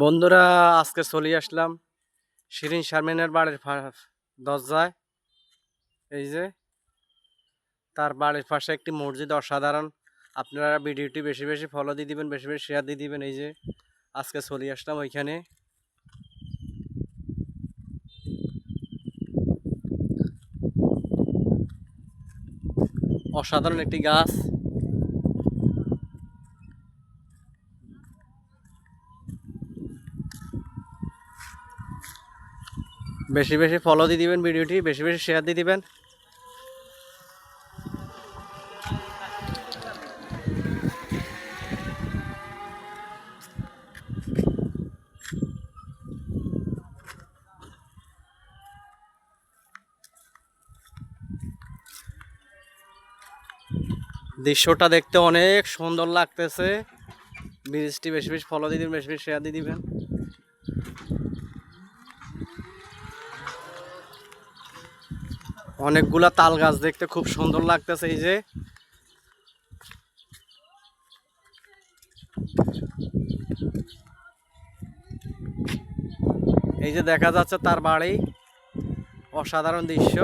বন্ধুরা, আজকে চলে আসলাম শিরিন শারমিনের বাড়ির দরজায়। এই যে তার বাড়ির পাশে একটি মসজিদ, অসাধারণ। আপনারা ভিডিওটি বেশি বেশি ফলো দিয়ে দিবেন, বেশি বেশি শেয়ার দিয়ে দিবেন। এই যে আজকে চলে আসলাম ওইখানে। অসাধারণ একটি গাছ। বেশি বেশি ফলো দিয়ে দিবেন, ভিডিওটি বেশি বেশি শেয়ার দিয়ে দিবেন। দৃশ্যটা দেখতে অনেক সুন্দর লাগতেছে। ব্রিজটি বেশি বেশি ফলো দিয়ে দিবেন, বেশি বেশি শেয়ার দিয়ে দিবেন। অনেকগুলা তাল গাছ দেখতে খুব সুন্দর লাগতেছে। এই যে দেখা যাচ্ছে তার বাড়ি, অসাধারণ দৃশ্য।